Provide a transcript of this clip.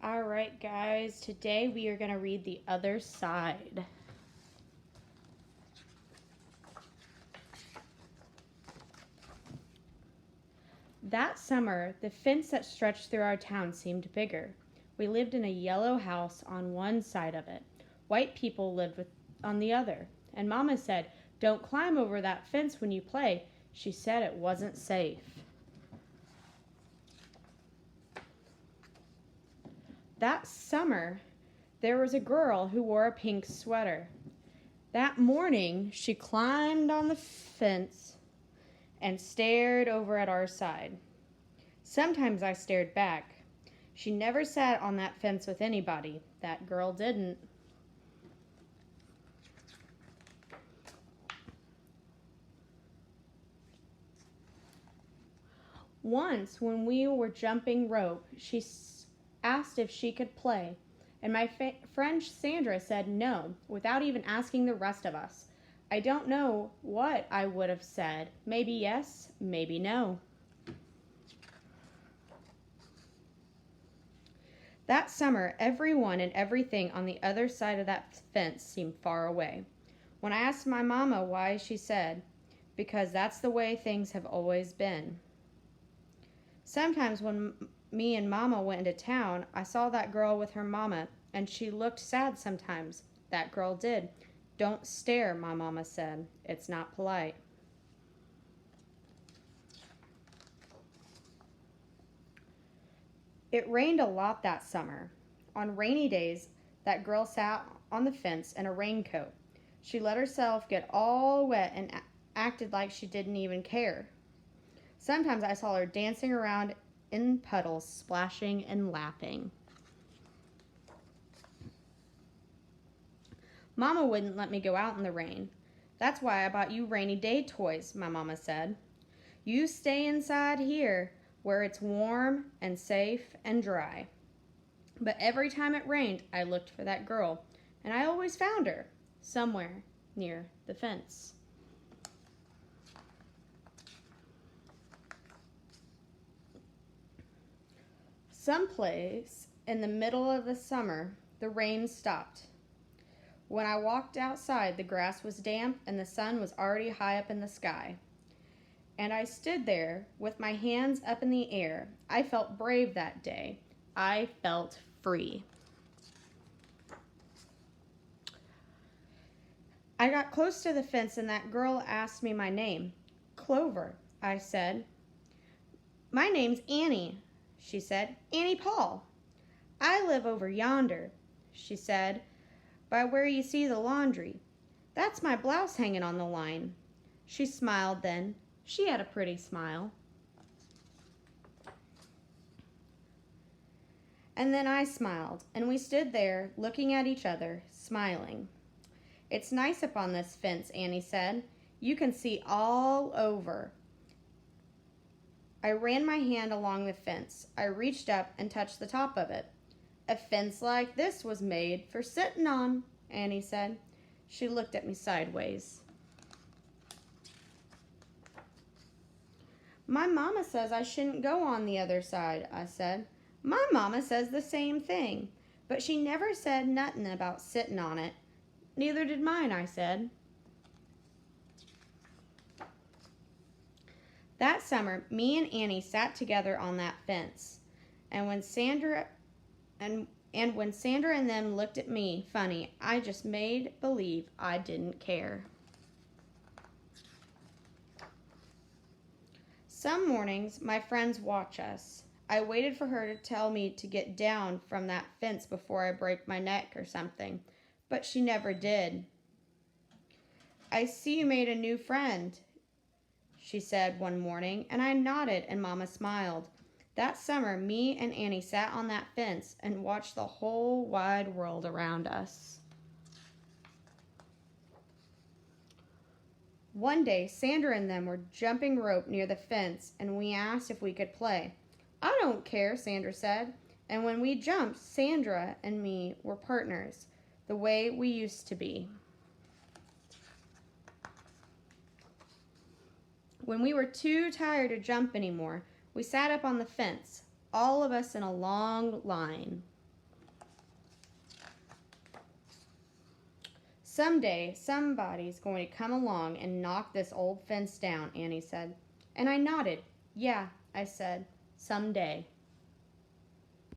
All right, guys, today we are going to read The Other Side. That summer, the fence that stretched through our town seemed bigger. We lived in a yellow house on one side of it. White people on the other. And Mama said, "Don't climb over that fence when you play." She said it wasn't safe. That summer, there was a girl who wore a pink sweater. That morning, she climbed on the fence and stared over at our side. Sometimes I stared back. She never sat on that fence with anybody. That girl didn't. Once, when we were jumping rope, she asked if she could play, and my friend Sandra said no, without even asking the rest of us. I don't know what I would have said. Maybe yes, maybe no. That summer, everyone and everything on the other side of that fence seemed far away. When I asked my mama why, she said, "Because that's the way things have always been." Sometimes when me and Mama went into town, I saw that girl with her mama, and she looked sad sometimes. That girl did. "Don't stare," my mama said. "It's not polite." It rained a lot that summer. On rainy days, that girl sat on the fence in a raincoat. She let herself get all wet and acted like she didn't even care. Sometimes I saw her dancing around in puddles, splashing and laughing. Mama wouldn't let me go out in the rain. "That's why I bought you rainy day toys," my mama said. "You stay inside here where it's warm and safe and dry." But every time it rained, I looked for that girl, and I always found her somewhere near the fence. Someplace in the middle of the summer, the rain stopped. When I walked outside, the grass was damp and the sun was already high up in the sky. And I stood there with my hands up in the air. I felt brave that day. I felt free. I got close to the fence and that girl asked me my name. "Clover," I said. "My name's Annie," she said. "Annie Paul." "I live over yonder," she said, "by where you see the laundry. That's my blouse hanging on the line." She smiled then. She had a pretty smile. And then I smiled, and we stood there looking at each other, smiling. "It's nice up on this fence," Annie said. "You can see all over." I ran my hand along the fence. I reached up and touched the top of it. "A fence like this was made for sitting on," Annie said. She looked at me sideways. "My mama says I shouldn't go on the other side," I said. "My mama says the same thing, but she never said nothin' about sittin' on it." "Neither did mine," I said. That summer, me and Annie sat together on that fence, and when Sandra and them looked at me funny, I just made believe I didn't care. Some mornings, my friends watch us. I waited for her to tell me to get down from that fence before I break my neck or something, but she never did. "I see you made a new friend," she said one morning, and I nodded and Mama smiled. That summer, me and Annie sat on that fence and watched the whole wide world around us. One day, Sandra and them were jumping rope near the fence, and we asked if we could play. "I don't care," Sandra said. And when we jumped, Sandra and me were partners, the way we used to be. When we were too tired to jump anymore, we sat up on the fence, all of us in a long line. Someday, somebody's going to come along and knock this old fence down, Annie said. And I nodded. Yeah, I said, someday.